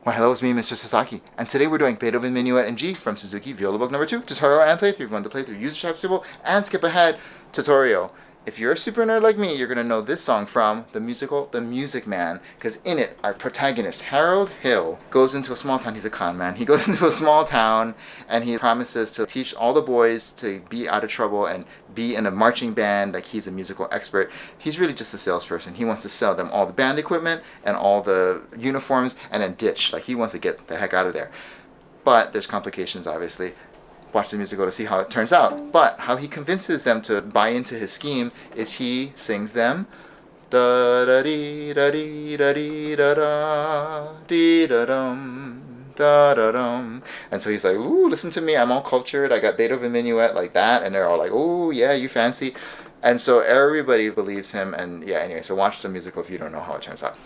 Well, hello, it's me, MrSasaki, and today we're doing Beethoven Minuet in G from Suzuki Viola Book number 2, tutorial and playthrough. If you want to play through, use the symbol and skip ahead tutorial. If you're a super nerd like me, you're going to know this song from the musical The Music Man, because in it, our protagonist, Harold Hill, goes into a small town. He's a con man. He goes into a small town, and he promises to teach all the boys to be out of trouble and be in a marching band, like he's a musical expert. He's really just a salesperson. He wants to sell them all the band equipment and all the uniforms, and then ditch. Like, he wants to get the heck out of there. But there's complications, obviously. Watch the musical to see how it turns out. But how he convinces them to buy into his scheme is he sings them da da dee da dee da dee da da dee da dum da da dum. And so he's like, ooh, listen to me, I'm all cultured, I got Beethoven Minuet like that, and they're all like, oh yeah, you fancy. And so everybody believes him, and yeah, anyway, so watch the musical if you don't know how it turns out.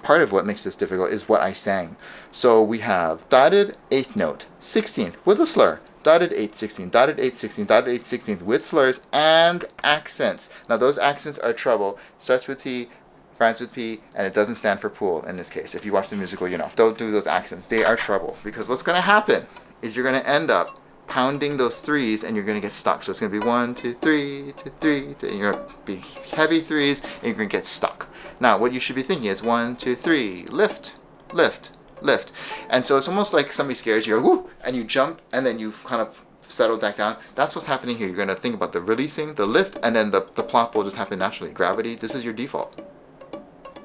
Part of what makes this difficult is what I sang. So we have dotted 8th note, 16th with a slur, dotted 8th, 16th, dotted 8th, 16th, dotted 8th, 16th with slurs and accents. Now those accents are trouble. Starts with T, rhymes with P, and it doesn't stand for pool in this case. If you watch the musical, you know. Don't do those accents. They are trouble. Because what's going to happen is you're going to end up pounding those threes and you're going to get stuck. So it's going to be 1, 2, 3, 2, 3, 2, and you're going to be heavy threes and you're going to get stuck. Now what you should be thinking is 1, 2, 3, lift, lift, lift. And so it's almost like somebody scares you, whoo, and you jump, and then you kind of settle back down. That's what's happening here. You're going to think about the releasing, the lift, and then the plop will just happen naturally. Gravity, this is your default.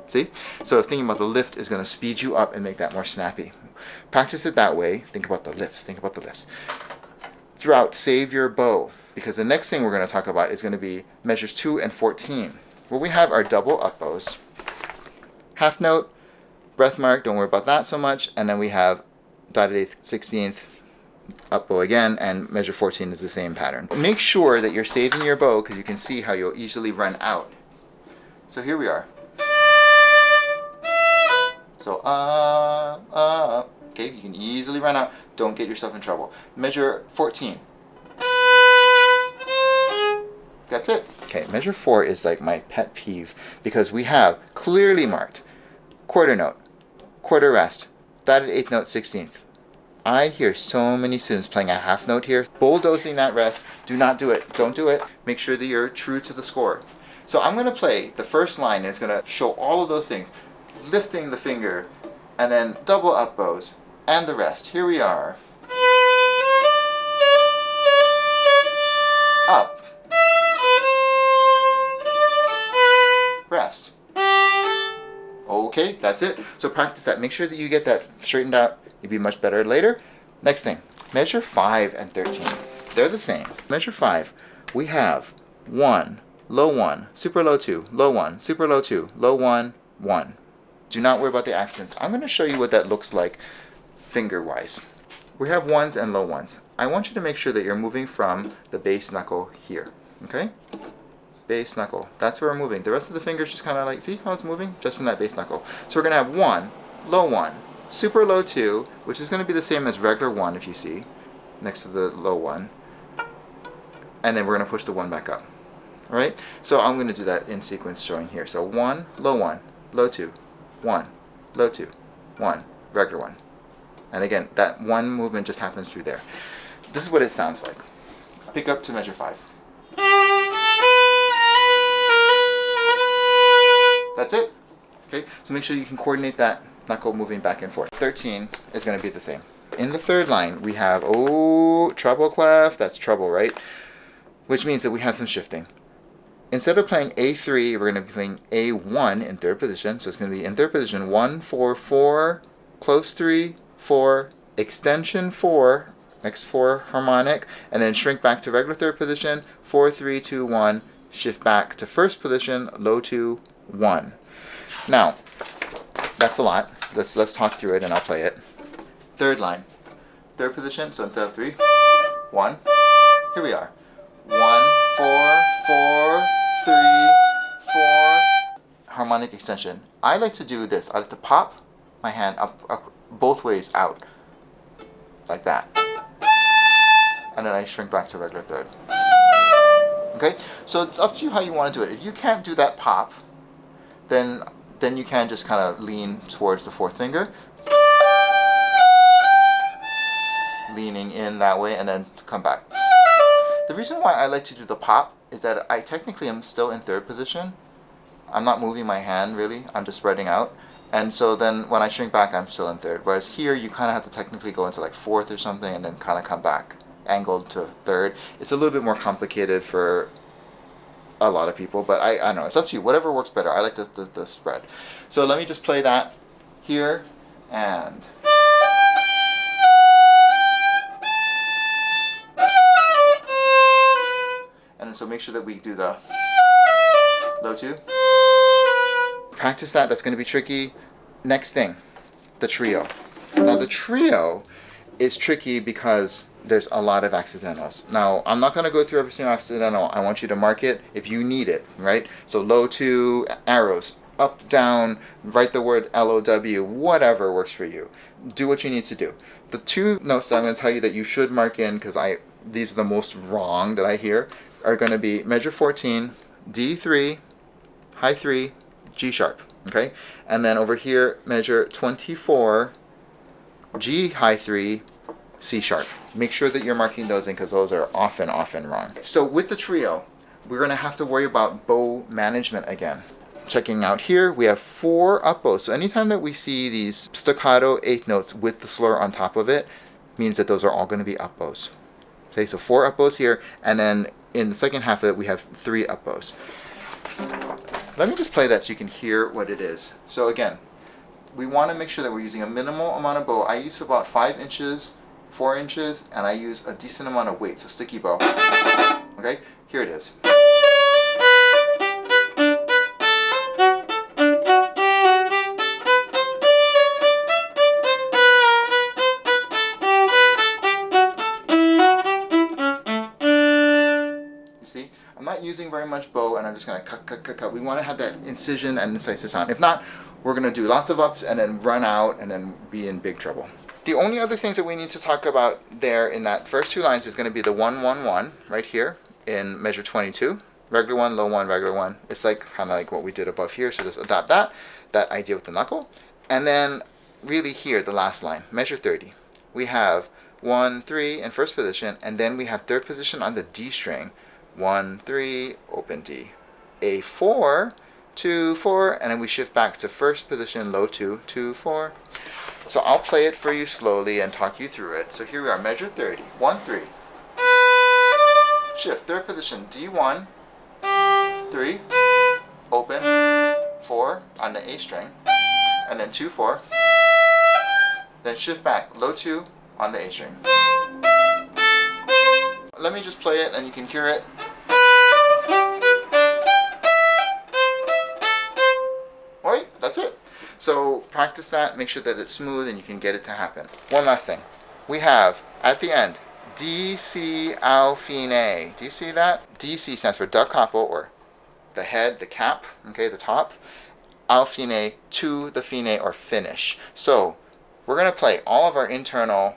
See? So thinking about the lift is going to speed you up and make that more snappy. Practice it that way. Think about the lifts. Think about the lifts. Throughout, save your bow, because the next thing we're going to talk about is going to be measures 2 and 14. Where we have our double up bows. Half note, breath mark, don't worry about that so much, and then we have dotted 8th, 16th, up bow again, and measure 14 is the same pattern. Make sure that you're saving your bow because you can see how you'll easily run out. So here we are. So okay, you can easily run out. Don't get yourself in trouble. Measure 14. That's it. Okay, measure 4 is like my pet peeve because we have clearly marked quarter note, quarter rest, dotted 8th note, 16th. I hear so many students playing a half note here, bulldozing that rest. Do not do it. Don't do it. Make sure that you're true to the score. So I'm going to play the first line, and it's going to show all of those things. Lifting the finger, and then double up bows, and the rest. Here we are. Up. Rest. Okay, that's it. So practice that. Make sure that you get that straightened out. You'll be much better later. Next thing, measure 5 and 13. They're the same. Measure 5, we have 1, low 1, super low 2, low 1, super low 2, low 1, 1. Do not worry about the accents. I'm going to show you what that looks like finger-wise. We have ones and low ones. I want you to make sure that you're moving from the bass knuckle here. Okay? Bass knuckle. That's where we're moving. The rest of the fingers just kind of like, see how it's moving? Just from that bass knuckle. So we're going to have 1, low 1, super low 2, which is going to be the same as regular 1 if you see, next to the low 1. And then we're going to push the 1 back up. Alright? So I'm going to do that in sequence showing here. So 1, low 2, 1, low 2, 1, regular 1. And again, that 1 movement just happens through there. This is what it sounds like. Pick up to measure 5. That's it. Okay, so make sure you can coordinate that knuckle moving back and forth. 13 is going to be the same. In the third line, we have, treble clef. That's trouble, right? Which means that we have some shifting. Instead of playing A3, we're going to be playing A1 in third position. So it's going to be in third position, 1, 4, 4, close 3, 4, extension 4, next 4 harmonic, and then shrink back to regular third position, 4, 3, 2, 1, shift back to first position, low 2, 1. Now, that's a lot. Let's talk through it and I'll play it. Third line. Third position, so instead of 3, 1. Here we are. 1, 4, 4, 3, 4. Harmonic extension. I like to do this. I like to pop my hand up both ways out. Like that. And then I shrink back to regular third. Okay? So it's up to you how you want to do it. If you can't do that pop, then you can just kind of lean towards the fourth finger. leaning in that way and then come back. The reason why I like to do the pop is that I technically am still in third position. I'm not moving my hand really, I'm just spreading out. And so then when I shrink back, I'm still in third. Whereas here, you kind of have to technically go into like fourth or something and then kind of come back angled to third. It's a little bit more complicated for a lot of people, but I don't know. It's up to you. Whatever works better. I like the spread. So let me just play that here and... And so make sure that we do the low 2. Practice that. That's going to be tricky. Next thing, the trio. Now the trio is tricky because there's a lot of accidentals. Now I'm not going to go through every single accidental. I want you to mark it if you need it, right? So low 2 arrows, up, down, write the word LOW, whatever works for you. Do what you need to do. The 2 notes that I'm going to tell you that you should mark in, because these are the most wrong that I hear, are going to be measure 14, D3, high 3, G sharp, okay? And then over here, measure 24, G high 3, C sharp. Make sure that you're marking those in because those are often wrong. So with the trio, we're going to have to worry about bow management again. Checking out here, we have 4 up bows. So anytime that we see these staccato 8th notes with the slur on top of it, means that those are all going to be up bows. Okay, so 4 up bows here, and then in the second half of it, we have 3 up bows. Let me just play that so you can hear what it is. So again, we want to make sure that we're using a minimal amount of bow. I use about 5 inches, 4 inches, and I use a decent amount of weight, so sticky bow. Okay, here it is. Using very much bow, and I'm just going to cut. We want to have that incision and incisive sound. If not, we're going to do lots of ups and then run out and then be in big trouble. The only other things that we need to talk about there in that first 2 lines is going to be the 1, 1, 1 right here in measure 22. Regular 1, low 1, regular 1. It's like kind of like what we did above here, so just adopt that idea with the knuckle. And then really here, the last line, measure 30. We have 1, 3 in first position, and then we have third position on the D string. 1, 3, open D. A4, 2, 4, and then we shift back to first position, low 2, 2, 4. So I'll play it for you slowly and talk you through it. So here we are, measure 30, 1, 3. Shift, third position, D1, 3, open, 4 on the A string, and then 2, 4. Then shift back, low 2 on the A string. Let me just play it and you can hear it. Alright, that's it. So practice that, make sure that it's smooth and you can get it to happen. One last thing. We have, at the end, DC au fine. Do you see that? DC stands for da capo, or the head, the cap, okay, the top. Au fine, to the fine, or finish. So we're going to play all of our internal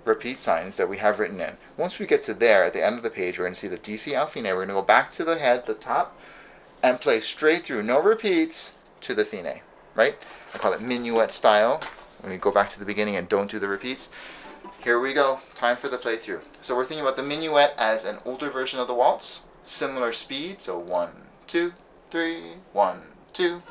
repeat signs that we have written in. Once we get to there, at the end of the page, we're going to see the DC au fine. We're going to go back to the head, the top, and play straight through, no repeats, to the fine, right? I call it minuet style. When we go back to the beginning and don't do the repeats. Here we go. Time for the playthrough. So we're thinking about the minuet as an older version of the waltz. Similar speed. So 1, 2, 3, 1, 2.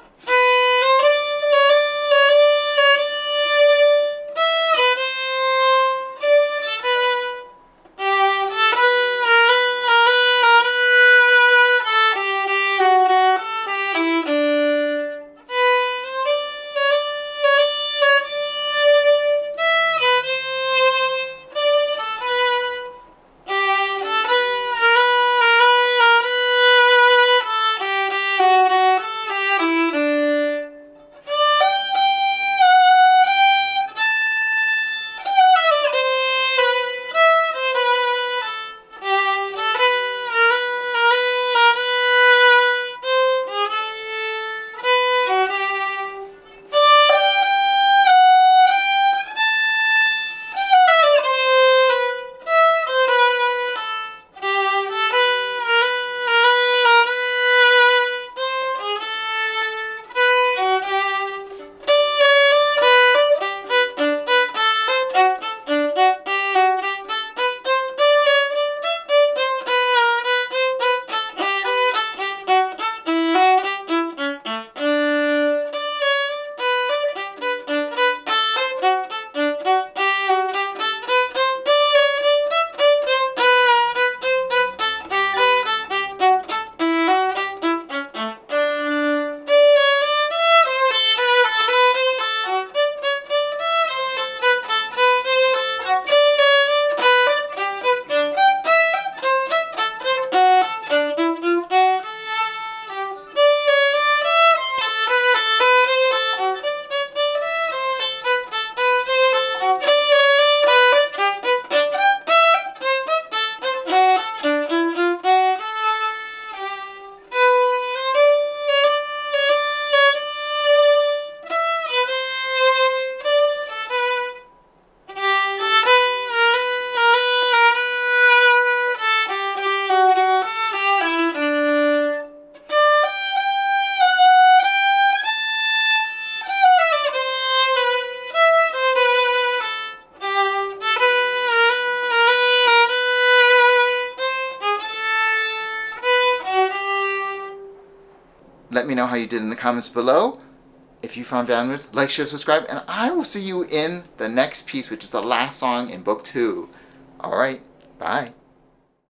me know how you did in the comments below. If you found value, like, share, subscribe, and I will see you in the next piece, which is the last song in Book 2. Alright, bye.